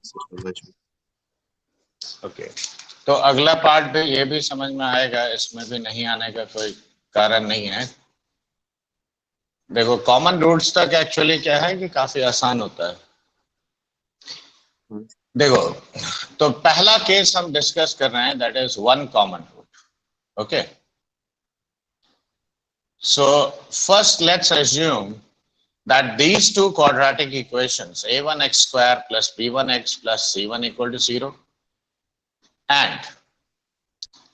समझ में। ओके, तो अगला पार्ट भी ये भी समझ में आएगा, इसमें भी नहीं आने का कोई कारण नहीं है। देखो कॉमन रूट्स तक एक्चुअली क्या है कि काफी आसान होता है। देखो तो पहला केस हम डिस्कस कर रहे हैं, that is one common root. Okay, so first let's assume that these two quadratic equations a1x square plus b1x plus c1 equal to 0 and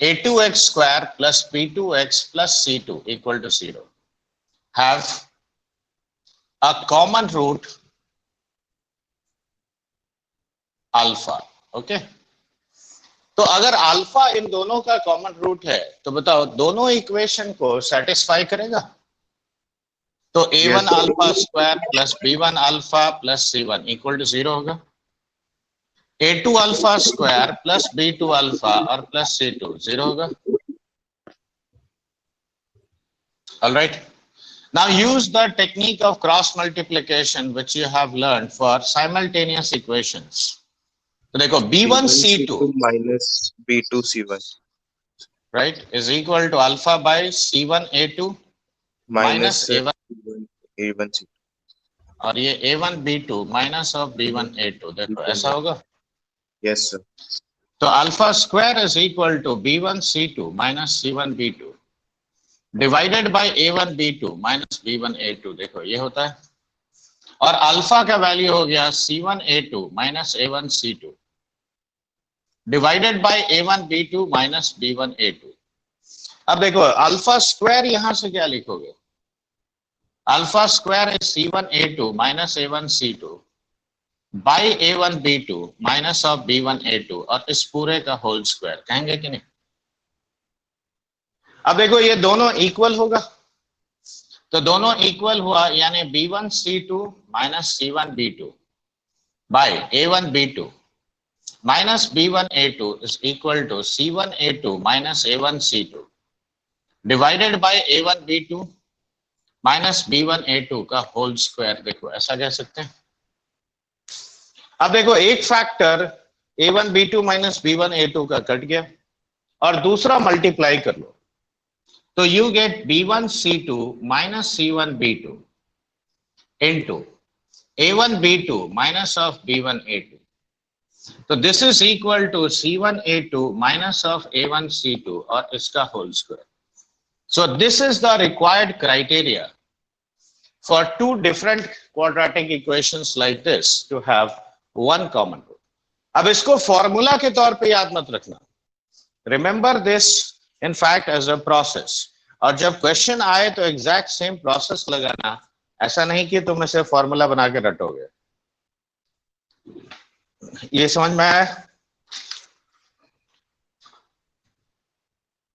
a2x square plus b2x plus c2 equal to 0 have a common root alpha. Okay, तो अगर alpha इन दोनों का common root है तो बताओ दोनों equation को satisfy करेगा? तो a1 alpha square plus b1 alpha plus c1 equal to 0 होगा। a2 alpha square plus b2 alpha और प्लस c2 0 होगा। All right, now use the technique of cross multiplication which you have learned for simultaneous equations. तो देखो b1 c2 minus b2 c1 right is equal to alpha by c1 a2 minus a1 c2 और ये a1 b2 minus of b1 a2। देखो ऐसा होगा। Yes sir. तो alpha square is equal to b1 c2 minus c1 b2 divided by a1 b2 minus b1 a2। देखो ये होता है, और अल्फा का वैल्यू हो गया c1 a2 minus a1 c2 divided by a1 b2 minus b1 a2। अब देखो अल्फा स्क्वायर यहां से क्या लिखोगे? Alpha square is c1 a2 minus a1 c2 by a1 b2 minus of b1 a2 और इस पूरे का होल स्क्वायर कहेंगे कि नहीं? अब देखो ये दोनों इक्वल होगा, तो दोनों इक्वल हुआ यानी b1 c2 minus c1 b2 by a1 b2 minus b1 a2 is equal to c1 a2 minus a1 c2 divided by a1 b2 minus b1 a2 का होल स्क्वायर। देखो ऐसा कह सकते हैं। अब देखो एक factor a1 b2 minus b1 a2 का कट गया और दूसरा मल्टीप्लाई कर लो, तो you get b1 c2 minus c1 b2 into a1 b2 minus of b1 a2। तो this is equal to c1 a2 minus of a1 c2 और इसका whole square. So this is the required criteria for two different quadratic equations like this to have one common root. अब इसको formula के तौर पे याद मत रखना, remember this in fact as a process, और जब क्वेश्चन आए तो एग्जैक्ट सेम प्रोसेस लगाना, ऐसा नहीं कि तुम इसे फॉर्मूला बना के रटोगे। ये समझ में आया?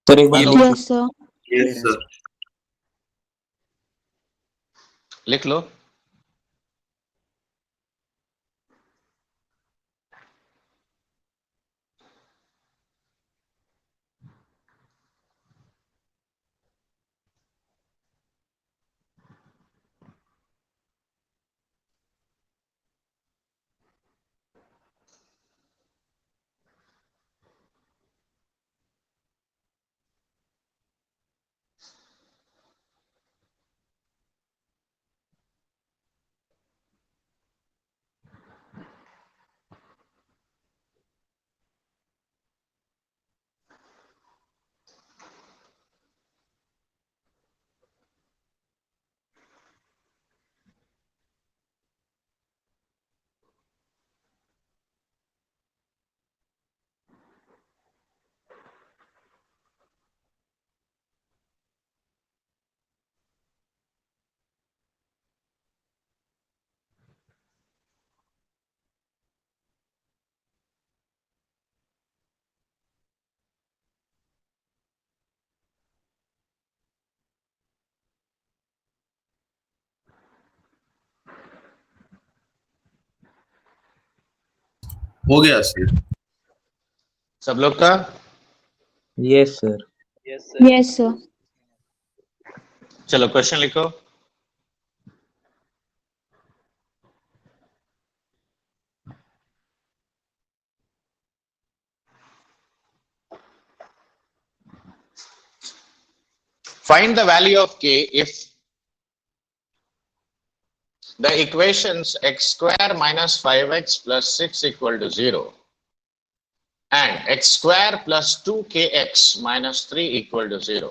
सर एक बार यस सर। Yes sir. लिख लो। हो गया सर। सब लोग का? Yes sir. Yes sir. चलो क्वेश्चन लिखो। Find the value of k if the equations x square minus 5x plus 6 equal to 0 and x square plus 2kx minus 3 equal to 0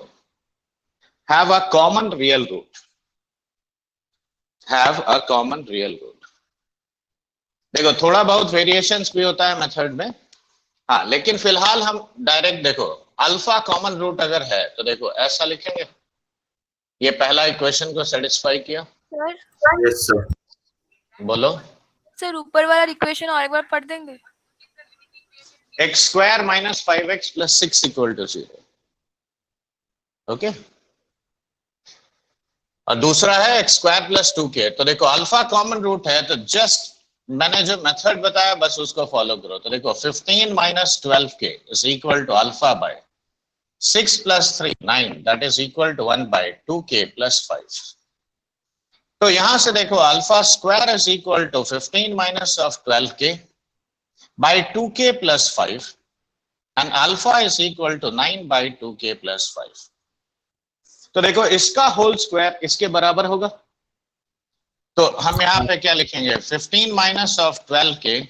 have a common real root. Have a common real root. देखो थोड़ा बहुत variations भी होता है method में, हाँ, लेकिन फिलहाल हम डायरेक्ट देखो अल्फा कॉमन रूट अगर है तो देखो ऐसा लिखेंगे, ये पहला इक्वेशन को सेटिस्फाई किया। Sir yes sir. बोलो। सर ऊपर वाला इक्वेशन और एक बार पढ़ देंगे। X square minus 5x plus 6 equal to 0, okay, और दूसरा है एक्स स्क्वायर प्लस 2k। तो देखो अल्फा कॉमन रूट है तो जस्ट मैंने जो मेथड बताया बस उसको फॉलो करो। तो देखो 15 minus 12k is equal to alpha by 6 plus 3 9 that is equal to 1 by 2k plus 5। तो यहां से देखो alpha square is equal to 15 minus of 12k by 2k plus 5 and alpha is equal to 9 by 2k plus 5। तो देखो इसका whole square इसके बराबर होगा, तो हम यहां पे क्या लिखेंगे 15 minus of 12k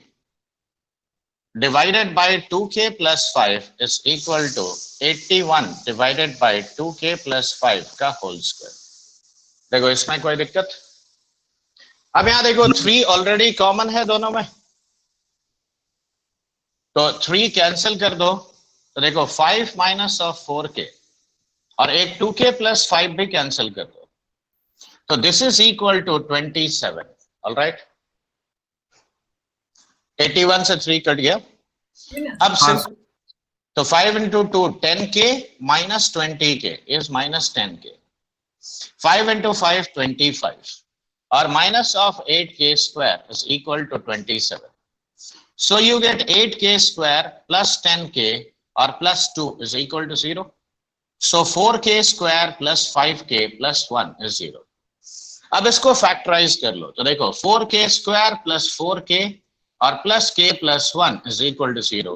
divided by 2k plus 5 is equal to 81 divided by 2k plus 5 का होल स्क्वायर। देखो इसमें कोई दिक्कत? अब यहां देखो 3 ऑलरेडी कॉमन है दोनों में, तो 3 कैंसिल कर दो, तो देखो 5 माइनस ऑफ 4k और एक 2k प्लस 5 भी कैंसिल कर दो, तो this is equal to 27। Alright, 81 से 3 कट गया। अब सिर्फ तो 5 इंटू 2 10k minus 20k is minus 10k, 5 इंटू 5 25 और minus of 8k square is equal to 27। So you get 8k square plus 10k और plus 2 is equal to 0। So 4k square plus 5k plus 1 is 0. अब इसको factorise कर लो, तो देखो 4k square plus 4k और plus k plus 1 is equal to 0.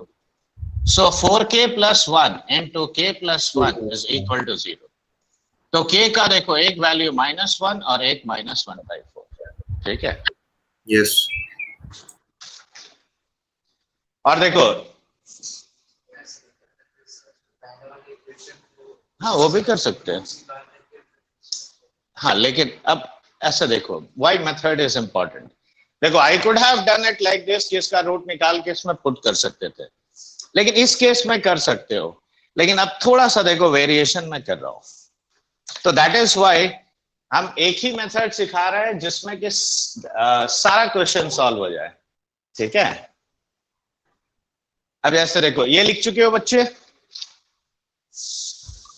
So 4k plus 1 into k plus 1 is equal to 0. तो k का देखो एक वैल्यू -1 और एक -1/4, ठीक है? यस। और देखो हाँ वो भी कर सकते हैं, हाँ, लेकिन अब ऐसा देखो व्हाई मेथड इज इंपॉर्टेंट। देखो I could have done it like this कि इसका रूट निकाल के इसमें पुट कर सकते थे, लेकिन इस केस में कर सकते हो, लेकिन अब थोड़ा सा देखो वेरिएशन में कर रहा हूं, तो दैट इज व्हाई हम एक ही मेथड सिखा रहे हैं जिसमें कि सारा क्वेश्चन सॉल्व हो जाए, ठीक है? अब ऐसे देखो ये लिख चुके हो बच्चे?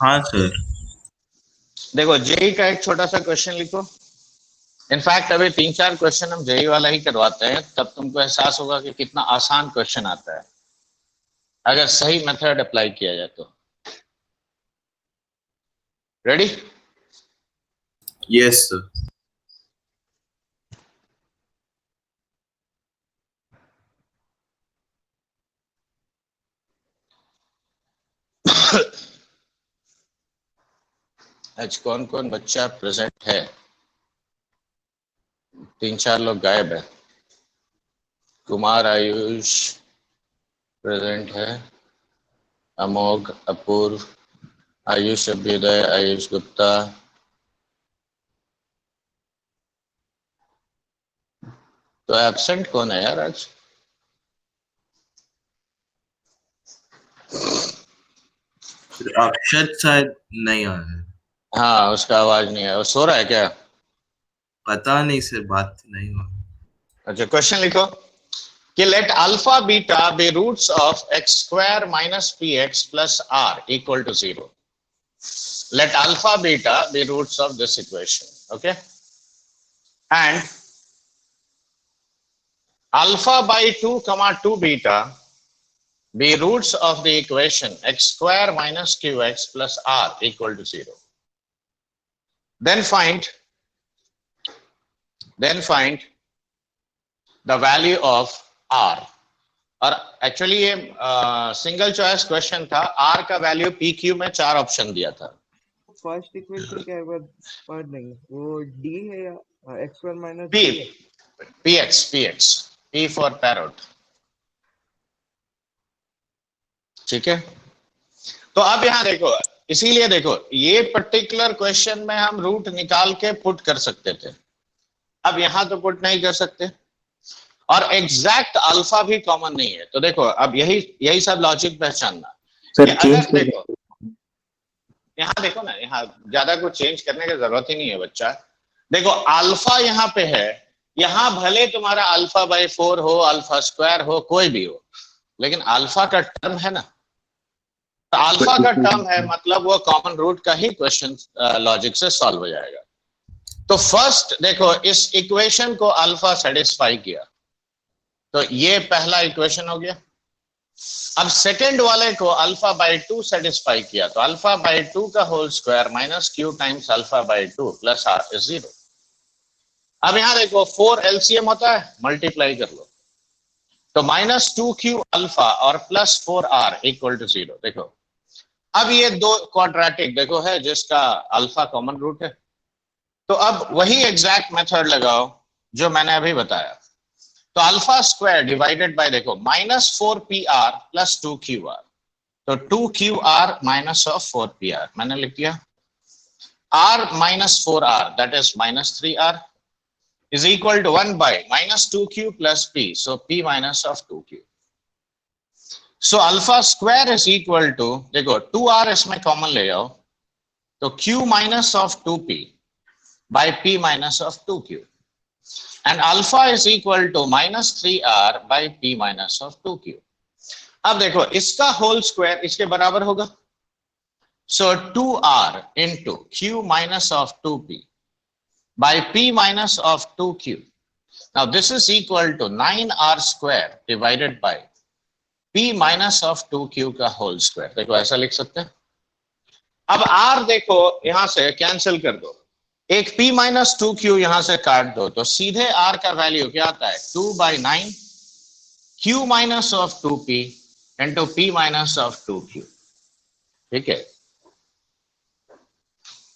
हाँ सर। देखो जेई का एक छोटा सा क्वेश्चन लिखो। इनफैक्ट अभी 3-4 क्वेश्चन हम जेई वाला ही करवाते हैं, तब तुमको एहसास होगा कि कितना आसान क्वेश्चन आता है अगर सही मेथड अप्लाई किया जाए तो। रेडी? Yes sir. आज कौन कौन बच्चा प्रेजेंट है? 3-4 लोग गायब है। कुमार आयुष प्रेजेंट है, अमोघ, अपूर्व, आयुष अभ्युदय, आयुष गुप्ता, तो एब्सेंट कौन है यार आज? अक्षत शायद नहीं आ रहा है। हाँ उसका आवाज नहीं है, वो सो रहा है क्या? पता नहीं सर, बात नहीं हुआ। अच्छा क्वेश्चन लिखो कि let alpha beta be roots of x square minus p x plus r equal to 0. Let alpha beta be roots of this equation, okay? And alpha by 2 comma 2 beta be roots of the equation x square minus qx plus r equal to 0. Then find the value of r. और actually ये single choice question था, r का value pq में 4 option दिया था, first equation क्या है एक बार पढ़ देंगे, वो डी है या x1 माइनस P, डी है? px, P for parrot। ठीक है, तो अब यहां देखो, इसीलिए देखो ये पर्टिकुलर क्वेश्चन में हम रूट निकाल के पुट कर सकते थे, अब यहां तो पुट नहीं कर सकते, और एग्जैक्ट अल्फा भी कॉमन नहीं है। तो देखो अब यही यही सब लॉजिक पहचानना कि सर चेंज अगर कर देखो यहाँ देखो ना, यहाँ ज्यादा कुछ चेंज करने की जरूरत ही नहीं है बच्चा। देखो अल्फा यहाँ पे है, यहाँ भले तुम्हारा अल्फा बाई 4 हो, अल्फा स्क्वायर हो, कोई भी हो, लेकिन अल्फा का टर्म है ना, तो अल्फा का टर्म है मतलब वो कॉमन रूट का ही क्वेश्चन लॉजिक से सॉल्व हो जाएगा। तो फर्स्ट देखो इस इक्वेशन को अल्फा सेटिस्फाई किया, तो ये पहला इक्वेशन हो गया। अब सेकंड वाले को अल्फा बाई 2 सेटिस्फाई किया, तो अल्फा बाई 2 का whole square minus q times alpha by 2 plus r is 0। अब यहां देखो 4 एलसीएम होता है, मल्टीप्लाई कर लो, तो माइनस 2q अल्फा और प्लस 4r इक्वल टू 0। देखो अब ये दो क्वाड्रेटिक देखो है जिसका अल्फा कॉमन रूट है, तो अब वही एग्जैक्ट मेथड लगाओ जो मैंने अभी बताया। तो अल्फा स्क्वायर डिवाइडेड बाय देखो माइनस 4pr प्लस 2qr, तो 2qr माइनस ऑफ 4pr मैंने लिख दिया, r minus 4r that is minus 3r is equal to 1 by minus 2q plus p, so p minus of 2q, so alpha square is equal to देखो 2r इसमें common ले जाओ, तो q minus of 2p by p minus of 2q, and alpha is equal to minus 3r by p minus of 2q। अब देखो इसका whole square इसके बराबर होगा, so 2r into q minus of 2p by p minus of 2q, now this is equal to 9r square divided by p minus of 2q का whole square. देखो ऐसा लिख सकते हैं। अब r देखो यहां से कैंसिल कर दो, एक p माइनस 2q यहां से काट दो, तो सीधे r का वैल्यू क्या आता है 2 by 9 q minus of 2p into p minus of 2q। ठीक है,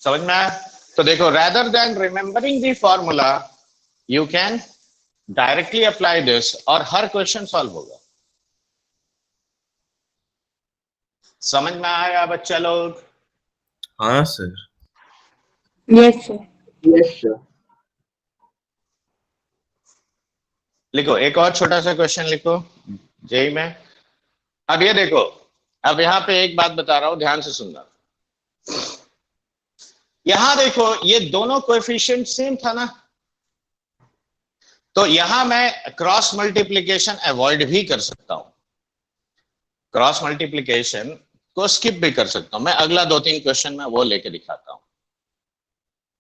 समझ में आया? तो देखो rather than remembering the formula you can directly apply this और हर क्वेश्चन सॉल्व होगा। समझ में आया बच्चा लोग? हाँ सर। Yes sir. लिखो एक और छोटा सा क्वेश्चन लिखो जेई में। अब ये देखो, अब यहाँ पे एक बात बता रहा हूं, ध्यान से सुनना। यहां देखो ये दोनों कोएफिशिएंट सेम था ना, तो यहां मैं क्रॉस मल्टीप्लिकेशन अवॉइड भी कर सकता हूं, क्रॉस मल्टीप्लिकेशन को स्किप भी कर सकता हूं। मैं अगला 2-3 क्वेश्चन में वो लेके दिखाता हूं,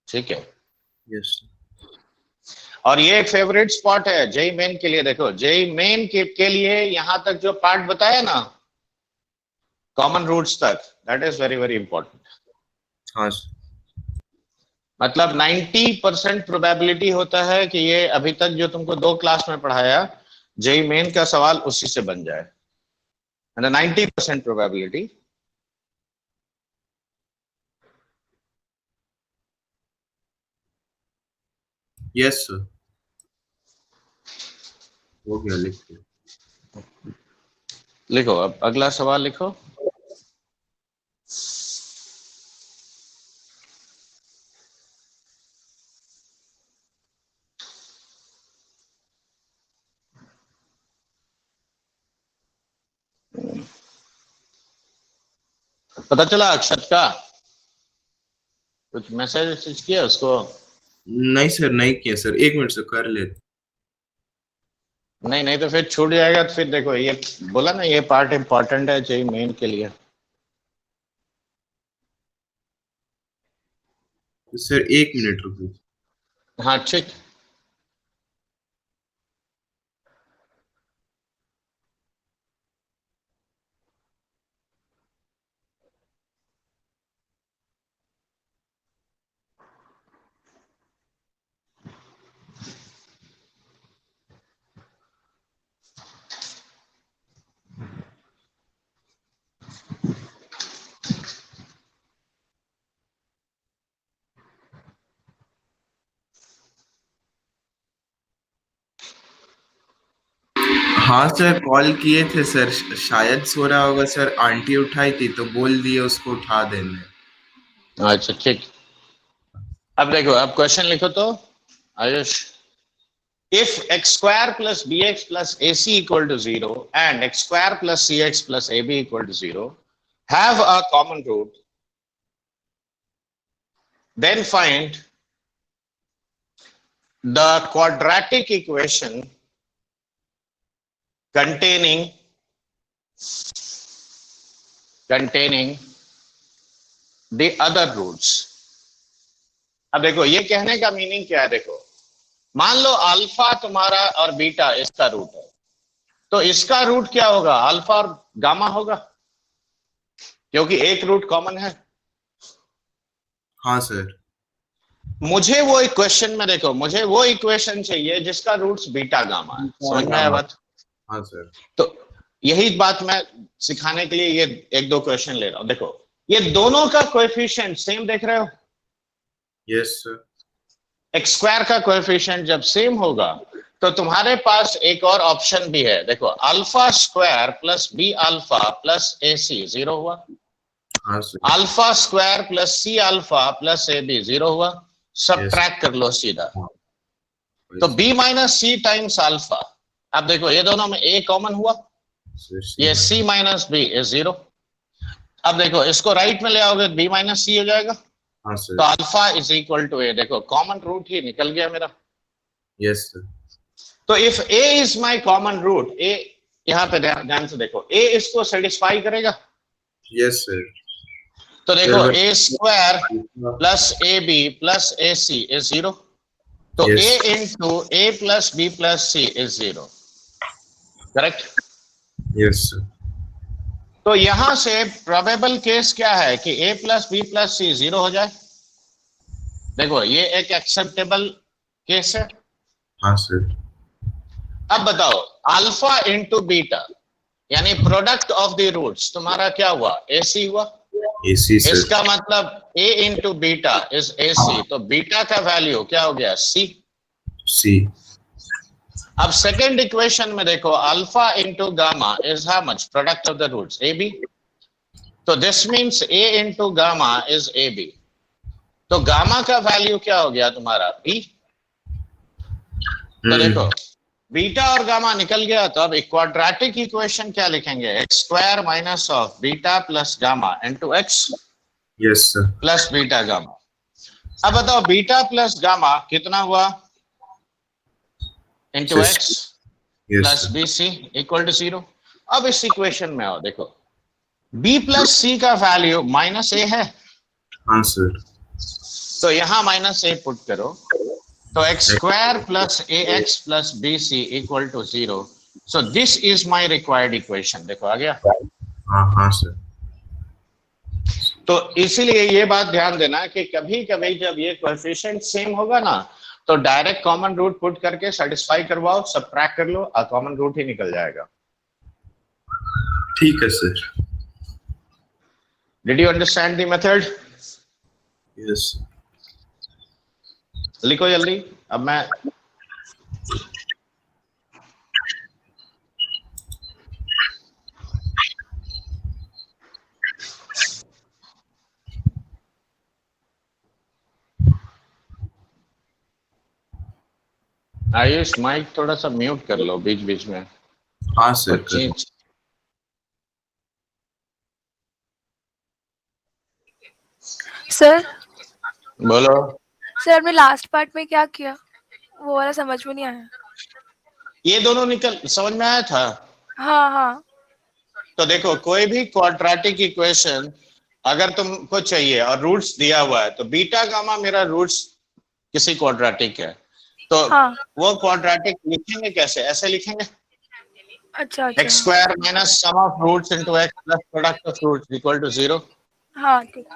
ठीक है? यस। और ये एक फेवरेट स्पॉट है जेई मेन के लिए। देखो जेई मेन के लिए यहां तक जो पार्ट बताया ना कॉमन रूट्स तक, that is very very important. हाँ सर। मतलब 90% प्रोबेबिलिटी होता है कि ये अभी तक जो तुमको 2 क्लास में पढ़ाया जेई मेन का सवाल उसी से बन जाए, 90% प्रोबेबिलिटी। Yes sir. हो गया, लिख लिया। लिखो अब अगला सवाल लिखो। पता चला अक्षत का? कुछ मैसेज किया उसको? नहीं सर, नहीं किया सर, 1 मिनट से कर लेते। नहीं नहीं तो फिर छूट जाएगा। तो फिर देखो ये बोला ना, ये पार्ट इंपॉर्टेंट है जेई मेन के लिए। सर 1 मिनट रुको। हाँ ठीक। हाँ सर, कॉल किए थे सर, शायद सो रहा होगा सर, आंटी उठाई थी तो बोल दिए उसको उठा देने। अच्छा ठीक। अब देखो, अब क्वेश्चन लिखो तो Ayush. If x square plus bx plus ac equal to 0 and x square plus cx plus ab equal to 0 have a common root, then find the quadratic equation containing the other roots. अब देखो ये कहने का meaning क्या है, देखो मान लो alpha तुम्हारा और बीटा इसका रूट है, तो इसका रूट क्या होगा, अल्फा और गामा होगा, क्योंकि एक रूट कॉमन है। हाँ सर। मुझे वो इक्वेशन में देखो, मुझे वो इक्वेशन चाहिए जिसका रूट्स बीटा गामा है। समझ में आया बात? हाँ सर। तो यही बात मैं सिखाने के लिए ये एक दो क्वेश्चन ले रहा हूं। देखो ये दोनों का कोएफिशिएंट सेम देख रहे हो? Yes sir. एक्स स्क्वायर का कोएफिशिएंट जब सेम होगा तो तुम्हारे पास एक और ऑप्शन भी है। देखो alpha square plus b alpha plus a c 0 हुआ, हाँ सर। Alpha square plus c alpha plus a b 0 हुआ। सबट्रैक्ट कर लो सीधा, तो b minus c times alpha. अब देखो ये दोनों में a कॉमन हुआ, ये c माइनस बी इज 0। अब देखो इसको राइट में ले आओगे b माइनस सी हो जाएगा, हाँ सर। तो alpha is equal to a। देखो कॉमन रूट ही निकल गया मेरा। Yes sir. तो if a is my common root, a यहाँ पे ध्यान से देखो, a इसको सेटिस्फाई करेगा। Yes sir. तो देखो a square plus a b plus a c is 0, तो Yes. a into a plus b plus c is 0, correct? Yes sir. तो यहां से प्रोबेबल केस क्या है कि a plus b plus c 0 हो जाए। देखो ये एक एक्सेप्टेबल केस है। हाँ सर। अब बताओ अल्फा इंटू बीटा यानी प्रोडक्ट ऑफ द रूट्स तुम्हारा क्या हुआ, AC हुआ। AC sir. इसका मतलब a into beta is AC, तो बीटा का वैल्यू क्या हो गया, C। सी। अब सेकेंड इक्वेशन में देखो alpha into gamma is how much, product of the roots AB, तो this means a into gamma is AB, तो गामा का वैल्यू क्या हो गया तुम्हारा, B। तो देखो बीटा और गामा निकल गया, तो अब क्वाड्रेटिक इक्वेशन क्या लिखेंगे, x square minus of beta plus gamma into x yes sir. Plus beta gamma. अब बताओ बीटा प्लस गामा कितना हुआ, into Yes. X yes plus sir. B c equal to 0। अब इस इक्वेशन में आओ, देखो b प्लस सी का वैल्यू माइनस ए है, हाँ सर। तो यहां माइनस ए पुट करो, तो x square plus a x plus b c equal to 0। So this is my required equation. देखो आ गया। हाँ हाँ सर। तो इसीलिए ये बात ध्यान देना कि कभी कभी जब ये कोएफिशिएंट सेम होगा ना, तो डायरेक्ट कॉमन रूट पुट करके सेटिस्फाई करवाओ, सबट्रैक्ट कर लो, और कॉमन रूट ही निकल जाएगा। ठीक है sir. Did you understand the method? Yes. लिखो जल्दी। अब मैं आयुष माइक थोड़ा सा म्यूट कर लो बीच बीच में। हाँ सर। चेंज। सर बोलो। सर आपने लास्ट पार्ट में क्या किया, वो वाला समझ में नहीं आया। ये दोनों निकल समझ में आया था? हाँ हाँ। तो देखो कोई भी क्वाड्रेटिक इक्वेशन अगर तुमको चाहिए और रूट्स दिया हुआ है, तो बीटा गामा मेरा रूट्स किसी क्वाड्रेटिक है, तो हाँ। वो क्वाड्रेटिक लिखेंगे कैसे, ऐसे लिखेंगे, अच्छा अच्छा। X square minus sum of roots into x plus product of roots equal to 0। हाँ ठीक।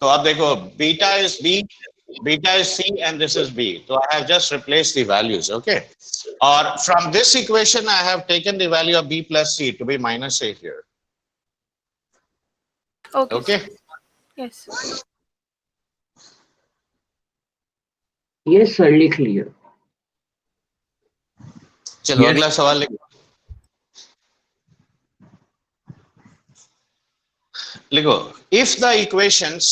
तो अब देखो beta is b, beta is C and this is B. So I have just replaced the values, okay? Or from this equation, I have taken the value of B plus C to be minus A here. Okay. Okay? Yes. Yes, sir, लिख लिया। चलो Yes. अगला सवाल लिखो। लिखो, if the equations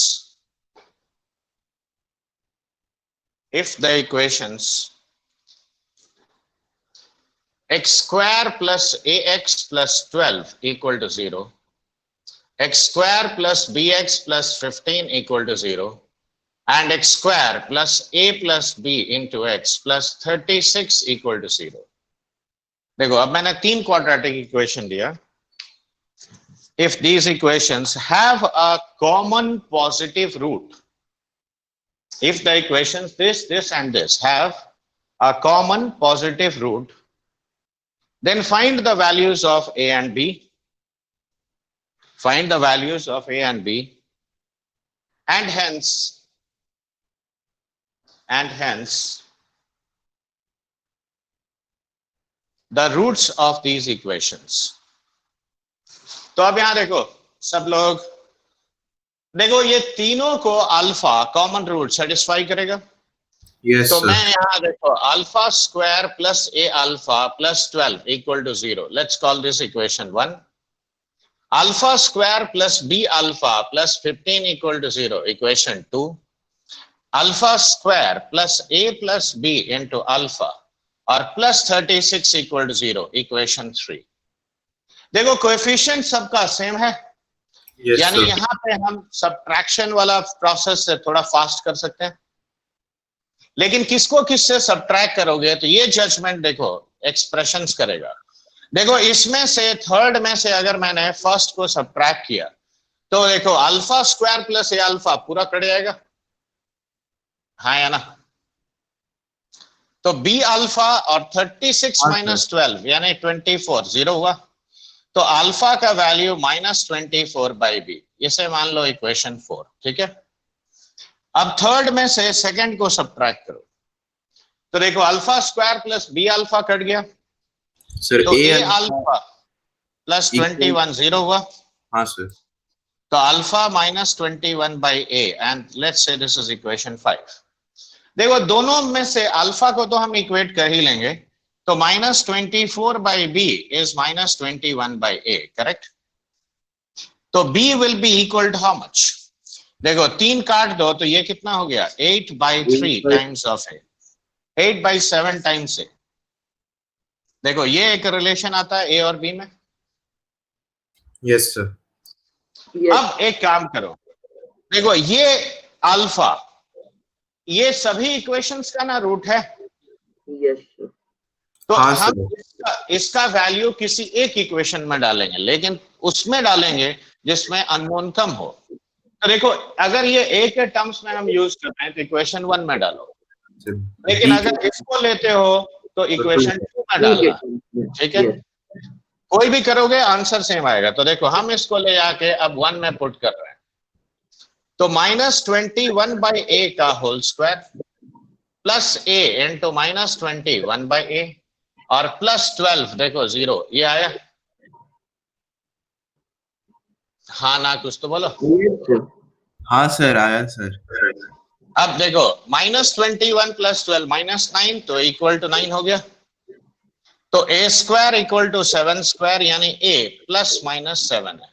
x square plus ax plus 12 equal to 0, x square plus bx plus 15 equal to 0, and x square plus a plus b into x plus 36 equal to 0. देखो अब मैंने 3 quadratic equation दिया. If these equations have a common positive root, if the equations this and this have a common positive root, then find the values of a and b. Find the values of a and b, and hence the roots of these equations. तो अब यहां देखो सब लोग, देखो ये तीनों को अल्फा कॉमन रूट सेटिस्फाई करेगा. Yes, तो sir. मैं यहाँ देखो alpha square plus a alpha plus 12 equal to 0. Let's call this equation 1. Alpha square plus b alpha plus 15 equal to 0 equation 2. Alpha square plus a plus b into alpha और plus 36 equal to 0 equation 3. देखो coefficient सबका same है. Yes, यानी sir. यहाँ पे हम subtraction वाला process से थोड़ा फास्ट कर सकते हैं. लेकिन किसको किससे सब्ट्रैक्ट करोगे तो ये जजमेंट देखो एक्सप्रेशंस करेगा. देखो इसमें से थर्ड में से अगर मैंने फर्स्ट को सब्ट्रैक्ट किया तो देखो alpha square plus a alpha पूरा कट जाएगा. हाँ या ना. तो बी अल्फा और 36 माइनस 12 यानी 24 0 हुआ. तो अल्फा का वैल्यू -24 बाई बी. इसे मान लो इक्वेशन 4. ठीक है. अब थर्ड में से सेकंड को सब्ट्रैक्ट करो तो देखो alpha square plus b alpha cut गया. Sir, तो A a alpha alpha plus 21 0 हुआ. हाँ sir. तो alpha -21 by a and let's say this is equation 5. देखो दोनों में से अल्फा को तो हम इक्वेट कर ही लेंगे. तो -24 by b is -21 by a. Correct. तो b will be equal to how much. देखो 3 काट दो तो ये कितना हो गया 8/3 टाइम्स ऑफ ए. 8/7 टाइम्स ए. देखो ये एक रिलेशन आता है ए और बी में. Yes, sir. अब एक काम करो, देखो ये अल्फा ये सभी इक्वेशंस का ना रूट है. Yes, sir. तो हाँ, हम sir. इसका वैल्यू किसी एक इक्वेशन में डालेंगे, लेकिन उसमें डालेंगे जिसमें अननोन कम हो. तो देखो अगर ये ए के टर्म्स में हम यूज कर रहे हैं तो इक्वेशन 1 में डालो. Sir, लेकिन B अगर इसको लेते हो तो इक्वेशन 2 में डालना. ठीक है. कोई भी करोगे आंसर सेम आएगा. तो देखो हम इसको ले जाके अब 1 में पुट कर रहे हैं. तो -21 बाई ए का whole square plus a into -21 by a और प्लस 12 देखो 0 ये आया. हाँ ना कुछ तो बोलो. Yes, sir. हाँ sir, आया sir. अब देखो -21 प्लस 12 -9 तो इक्वल टू 9 हो गया. तो ए स्क्वायर इक्वल टू 7 स्क्वायर यानी ए प्लस माइनस 7 है.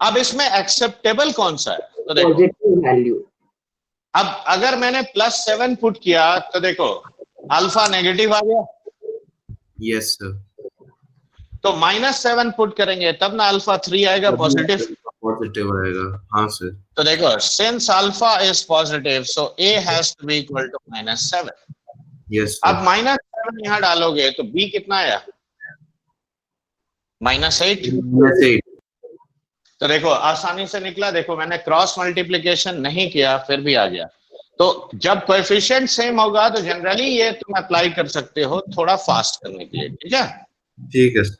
अब इसमें एक्सेप्टेबल कौन सा है तो देखो Positive value. अब अगर मैंने +7 पुट किया तो देखो अल्फा नेगेटिव आ गया. Yes, sir. तो -7 पुट करेंगे तब ना अल्फा 3 आएगा पॉजिटिव. Positive आएगा. हाँ sir. तो देखो since alpha is positive so a has to be equal to -7. Yes, अब sir. -7 यहां डालोगे तो बी कितना आया -8. -8. तो देखो आसानी से निकला. देखो मैंने क्रॉस मल्टीप्लिकेशन नहीं किया फिर भी आ गया. तो जब कोएफिशिएंट सेम होगा तो जनरली ये तुम अप्लाई कर सकते हो थोड़ा फास्ट करने के लिए. ठीक है. ठीक है sir.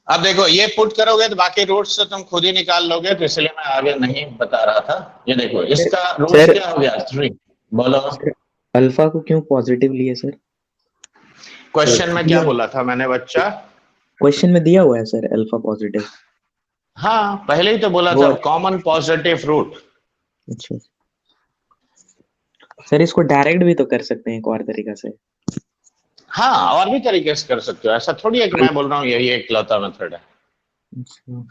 अब देखो ये पुट करोगे तो बाकी रूट्स तो तुम खुद ही निकाल लोगे, तो इसलिए मैं आगे नहीं बता रहा था. ये देखो इसका रूट सर- क्या हो गया 3. बोलो अल्फा को क्यों पॉजिटिव लिए सर? क्वेश्चन में क्या बोला था मैंने बच्चा. क्वेश्चन में दिया हुआ है सर अल्फा पॉजिटिव. हाँ पहले ही तो बोला था वो- कॉमन पॉजिटिव रूट. अच्छा सर, इसको डायरेक्ट भी तो कर सकते हैं एक और तरीका से. हाँ, और भी तरीके से कर सकते हो, ऐसा थोड़ी है कि मैं बोल रहा हूँ यही इकलौता मेथड है। अच्छा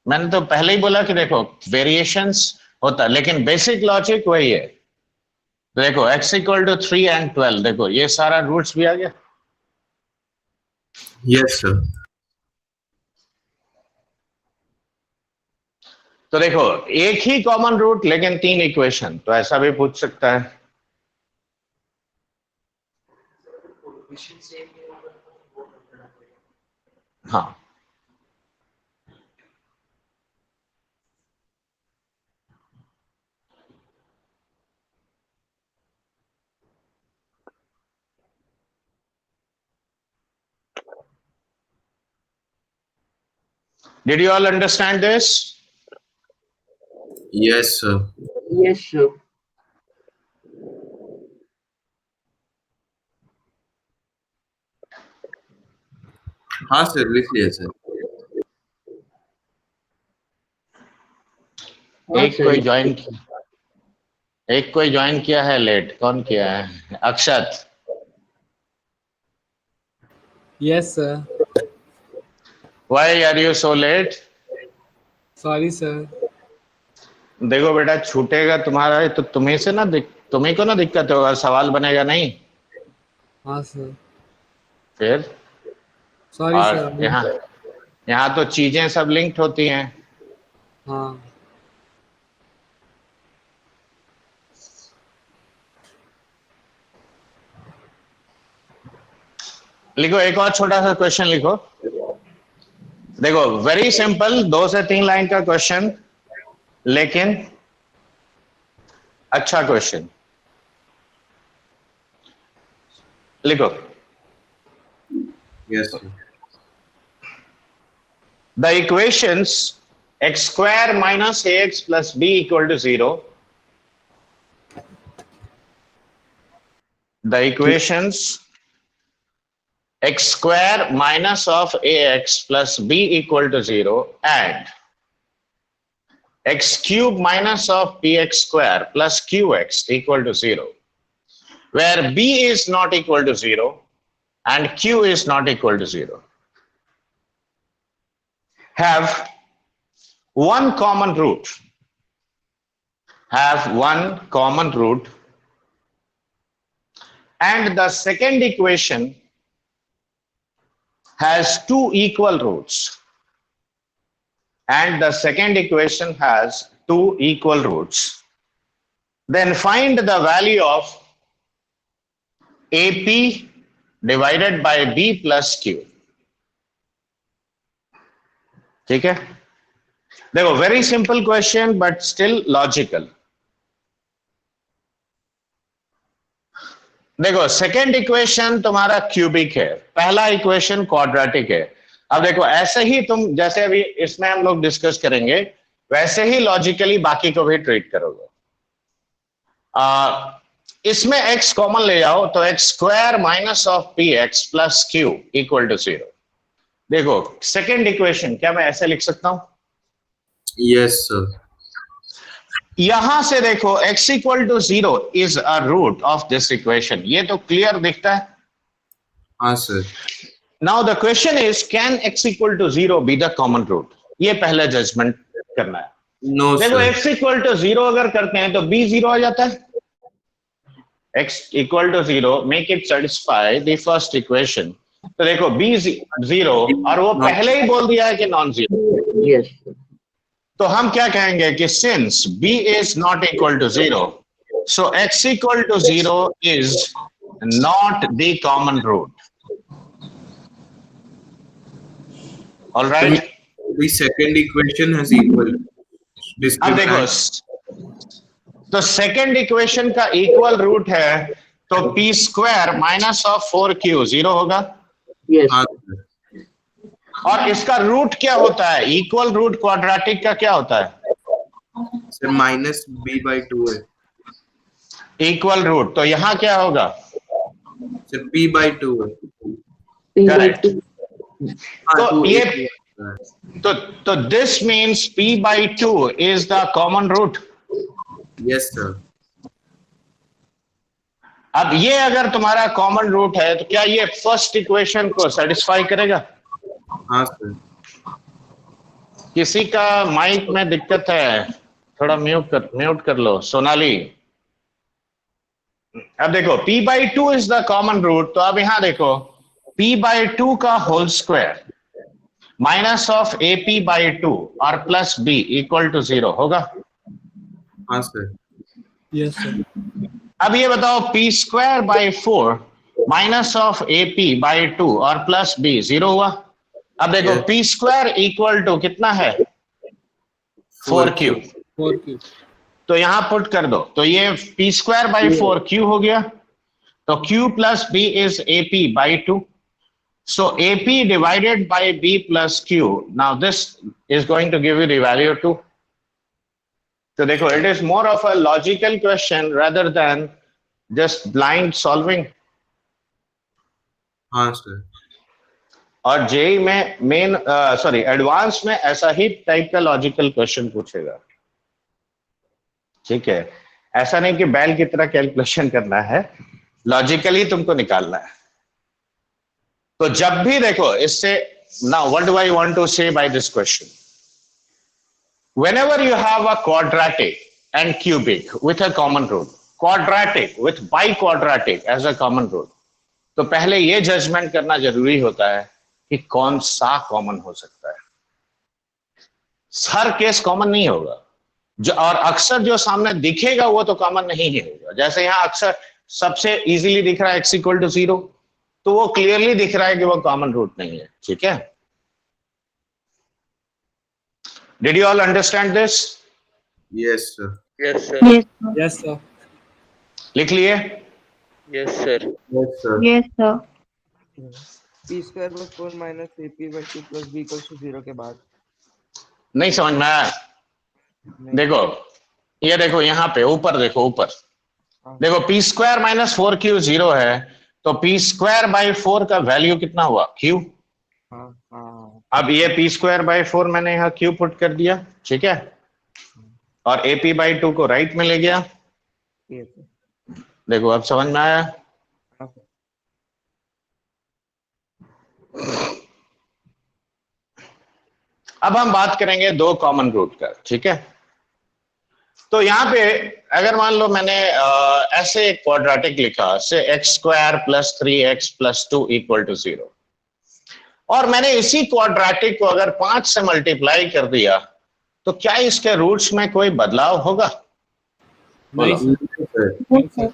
मैंने तो पहले ही बोला कि देखो वेरिएशंस होता है, लेकिन बेसिक लॉजिक वही है। तो देखो x इक्वल टू 3 एंड 12, देखो ये सारा रूट्स भी आ गया। Yes sir. तो देखो एक ही कॉमन रूट लेकिन 3 इक्वेशन, तो ऐसा भी पूछ सकता है। हाँ, did you all understand this? Yes sir. Yes, sir. हाँ सर, लिख लिया सर। हाँ एक सर, कोई ज्वाइन किया है लेट, कौन किया है? अक्षत। Yes, sir. Why are you so late? Sorry, sir. देखो बेटा, छूटेगा तुम्हारा तो तुम्ही से ना तुम्ही को ना दिक्कत होगा, सवाल बनेगा नहीं हाँ sir. फिर। Sorry, और sir. यहाँ तो चीजें सब लिंक्ड होती हैं। हाँ. लिखो एक और छोटा सा क्वेश्चन लिखो। देखो वेरी सिंपल, 2 से 3 लाइन का क्वेश्चन, लेकिन अच्छा क्वेश्चन। लिखो yes sir. The equations x square minus ax plus b equal to 0. The equations x square minus of ax plus b equal to 0 and x cube minus of bx square plus qx equal to 0, where b is not equal to 0 and q is not equal to 0, have one common root, and the second equation has 2 equal roots, then find the value of AP divided by B plus Q. ठीक है, देखो very simple question but still logical. देखो second equation तुम्हारा cubic है, पहला equation quadratic है। अब देखो ऐसे ही तुम जैसे अभी इसमें हम लोग डिस्कस करेंगे वैसे ही लॉजिकली बाकी को भी ट्रीट करोगे। इसमें x कॉमन ले जाओ तो x square minus of p x plus q equal to 0। देखो सेकेंड इक्वेशन क्या मैं ऐसे लिख सकता हूं? Yes sir. यहां से देखो x equal to 0 is a root of this equation, ये तो क्लियर दिखता है। हाँ sir. Now the question is can x equal to 0 be the common root? ये पहला जजमेंट करना है। नो देखो सर। x इक्वल टू 0 अगर करते हैं तो b 0 आ जाता है। x equal to 0 make it satisfy the first equation. तो देखो b 0 और वो पहले ही बोल दिया है कि नॉन जीरो। yes, sir. तो हम क्या कहेंगे कि since b is not equal to 0, so x equal to 0 is not the common root. Alright, The second equation has equal. अब देखो तो सेकेंड इक्वेशन का इक्वल रूट है तो p square minus of 4q 0 होगा। Yes, हाँ sir. Sir. और इसका रूट क्या होता है? इक्वल रूट क्वाड्रेटिक का क्या होता है? सर माइनस b/2 है इक्वल रूट, तो यहाँ क्या होगा? सर, p/2 है। P by correct. 2. हाँ, तो तो ये एक तो this means p/2 is the common root. Yes sir. अब ये अगर तुम्हारा कॉमन रूट है तो क्या ये फर्स्ट इक्वेशन को सेटिस्फाई करेगा? हाँ सर। किसी का माइक में दिक्कत है, थोड़ा म्यूट कर लो सोनाली। अब देखो p/2 is the common root, तो अब यहां देखो p/2 का whole square minus of AP/2 और प्लस b इक्वल टू 0 होगा। हाँ सर। Yes sir. अब ये बताओ p²/4 माइनस ऑफ AP/2 और प्लस b 0 हुआ। अब देखो p² इक्वल टू कितना है? 4q। 4 तो यहां पुट कर दो, तो ये p²/4 q हो गया, तो q plus b is AP/2. So AP divided by b plus q. Now this is going to give you the value 2. So देखो, it is more of a logical question rather than just blind solving. हाँ sir. और JEE में main advance में ऐसा ही type का logical question पूछेगा, ठीक है? ऐसा नहीं कि बैल की तरह कैलकुलेशन करना है, लॉजिकली तुमको निकालना है। तो जब भी देखो इससे, now what do I want to say by this question, whenever you have a quadratic and cubic with a common root, quadratic with biquadratic as a common root, तो पहले ये जजमेंट करना जरूरी होता है कि कौन सा कॉमन हो सकता है। हर केस कॉमन नहीं होगा, जो और अक्सर जो सामने दिखेगा वो तो कॉमन नहीं ही होगा। जैसे यहाँ अक्सर सबसे इजीली दिख रहा है x इक्वल टू 0, तो वो क्लियरली दिख रहा है कि वो कॉमन रूट नहीं है, ठीक है? Did you all understand this? Yes sir. Yes, sir. Yes, sir. Yes sir. लिख लिए? Yes, sir. Yes sir. Yes, sir. p² + 4 - AP/2 + b = 0 के बाद नहीं समझ में आया? देखो ये देखो, यहाँ पे ऊपर देखो, ऊपर देखो p² - 4q 0 है, तो p²/4 का वैल्यू कितना हुआ? q। हाँ हाँ अब ये p²/4 मैंने यहाँ q पुट कर दिया, ठीक है? और AP/2 को राइट में ले गया। ये तो देखो अब समझ में आया? हाँ सर। अब हम बात करेंगे दो कॉमन रूट का, ठीक है? तो यहाँ पे अगर मान लो मैंने ऐसे एक क्वाड्रेटिक लिखा, से x² + 3x + 2 = 0, और मैंने इसी क्वाड्रेटिक को अगर 5 से मल्टीप्लाई कर दिया, तो क्या इसके रूट्स में कोई बदलाव होगा? नहीं सर।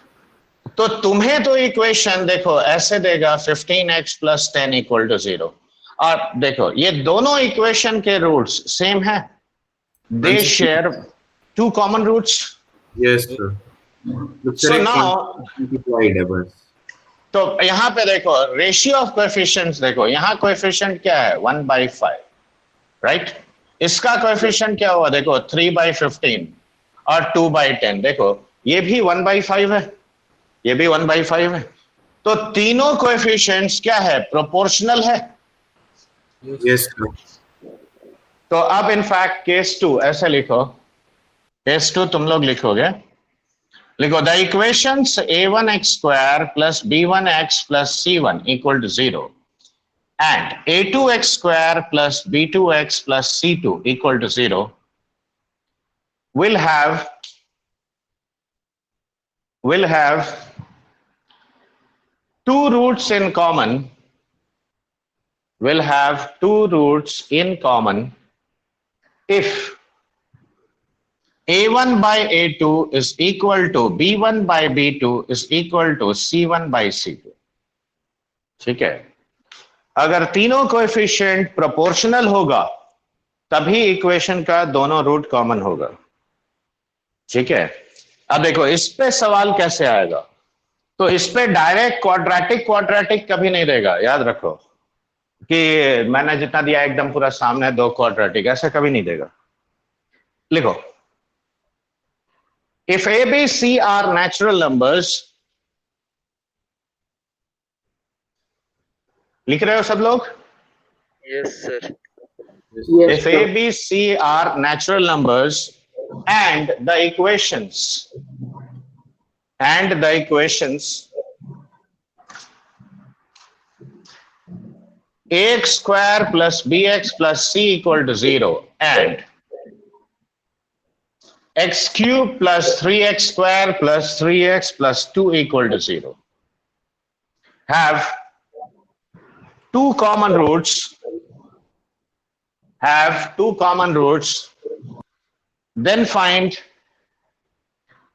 तो तुम्हें तो इक्वेशन देखो ऐसे देगा 15x + 10 = 0, और देखो ये दोनों इक्वेशन के रूट्स सेम है, they share 2 common roots. Yes sir. So now, multiplied है बस। तो यहाँ पे देखो रेशियो ऑफ कोएफिशिएंट्स, देखो यहाँ कोएफिशिएंट क्या है? 1/5, राइट? इसका कोएफिशिएंट क्या हुआ? देखो 3/15 और 2/10, देखो ये भी 1/5 है, ये भी 1/5 है, तो तीनों कोएफिशिएंट्स क्या है? प्रोपोर्शनल है। Yes sir. तो अब इनफैक्ट केस 2 ऐसे लिखो, केस 2 तुम लोग लिखोगे, लिखो the equations a1x² + b1x + c1 = 0 and a2x² + b2x + c2 = 0 will have 2 roots in common, will have 2 roots in common if a1/a2 is equal to b1/b2 is equal to c1/c2, ठीक है? अगर तीनों कोएफिशिएंट प्रोपोर्शनल होगा तभी equation का दोनों root common होगा, ठीक है? अब देखो इस पे सवाल कैसे आएगा, तो इस पे डायरेक्ट क्वाड्रेटिक कभी नहीं देगा, याद रखो कि मैंने जितना दिया एकदम पूरा सामने 2 क्वाड्रेटिक, ऐसे कभी नहीं देगा। लिखो if a, b, c are natural numbers, लिख रहे हो सब लोग? Yes, sir. Yes, If a, b, c are natural numbers and the equations ax square plus bx plus c equal to 0 and x cube plus 3x square plus 3x plus 2 equal to 0 have two common roots, then find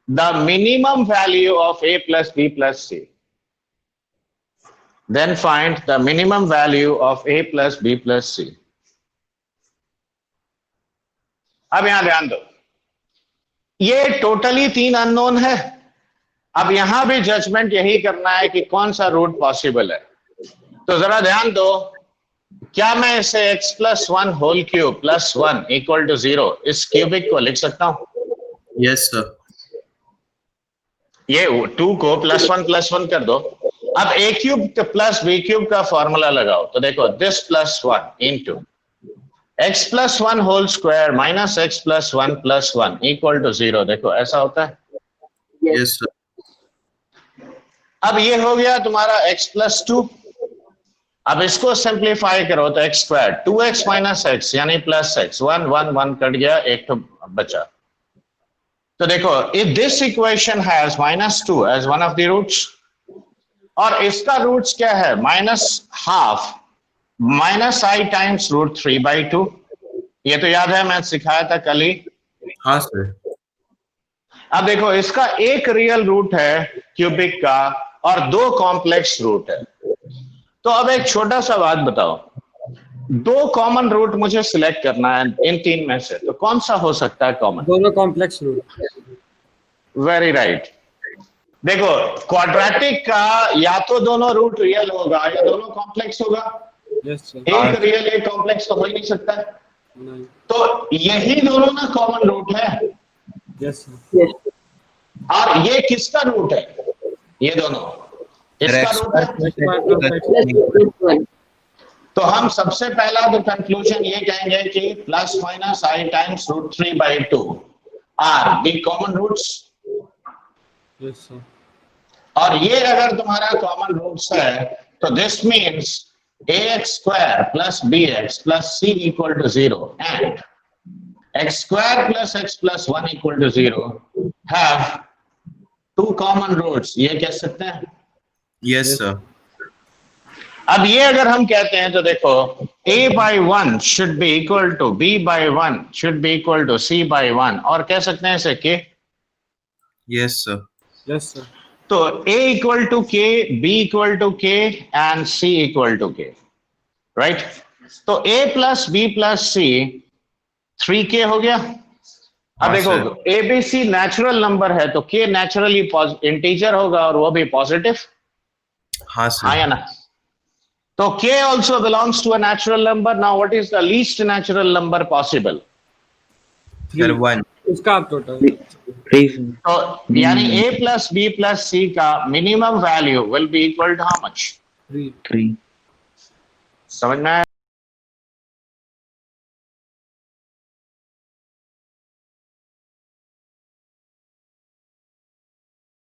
the minimum value of a plus b plus c. Then find the minimum value of a plus b plus c. अब यहां ध्यान दो, ये totally 3 unknown है। अब यहां भी judgement यही करना है कि कौन सा रूट पॉसिबल है। तो जरा ध्यान दो, क्या मैं इसे x plus 1 whole cube plus 1 equal to 0 इस क्यूबिक को लिख सकता हूं? Yes sir. ये 2 को प्लस 1 कर दो। अब a cube plus b cube का फॉर्मूला लगाओ तो देखो this plus 1 into x plus 1 whole square minus x plus 1 plus 1 equal to 0। देखो ऐसा होता है। Yes sir. अब ये हो गया तुम्हारा x प्लस 2। अब इसको सिंप्लीफाई करो तो x square 2x minus x यानी प्लस x 1 1 1 कट गया, एक तो बचा। तो देखो if this equation has minus 2 as one of the roots और इसका रूट्स क्या है minus half minus i times root 3/2। ये तो याद है, मैं सिखाया था कल ही। हाँ सर। अब देखो इसका एक रियल रूट है क्यूबिक का और 2 कॉम्प्लेक्स रूट है। तो अब एक छोटा सा बात बताओ, 2 कॉमन रूट मुझे सिलेक्ट करना है इन 3 में से, तो कौन सा हो सकता है कॉमन? दोनों कॉम्प्लेक्स रूट। Very right. देखो क्वाड्रेटिक का या तो दोनों रूट रियल होगा या दोनों कॉम्प्लेक्स होगा। Yes sir. एक रियल एक कॉम्प्लेक्स तो हो ही नहीं सकता है। नहीं। तो यही दोनों ना कॉमन रूट है। Yes sir. और ये किसका रूट है? ये दोनों इसका रूट है। तो हम सबसे पहला तो कंक्लूजन ये कहेंगे कि plus minus i times root 3/2 are the common roots. Yes sir. और ये अगर तुम्हारा कॉमन रूट्स है तो this means ax square plus bx plus c equal to 0 and x square plus x plus 1 equal to 0 have 2 common roots। ये कह सकते हैं। Yes sir. अब ये अगर हम कहते हैं तो देखो a by 1 should be equal to b by 1 should be equal to c by 1 और कह सकते हैं इसे k। Yes sir. Yes sir. तो a equal to k, b equal to k and c equal to k, right? तो a plus b plus c 3k हो गया। अब देखो abc नेचुरल नंबर है तो k नेचुरली इंटीजर होगा और वो भी पॉजिटिव। हाँ हाँ या सर। ना? तो k also belongs to a natural number. Now what is the least natural number possible? Sir 1। उसका आप टोटल 3 तो यानी a plus b plus c का minimum value will be equal to how much? 3। 3 समझ में आया?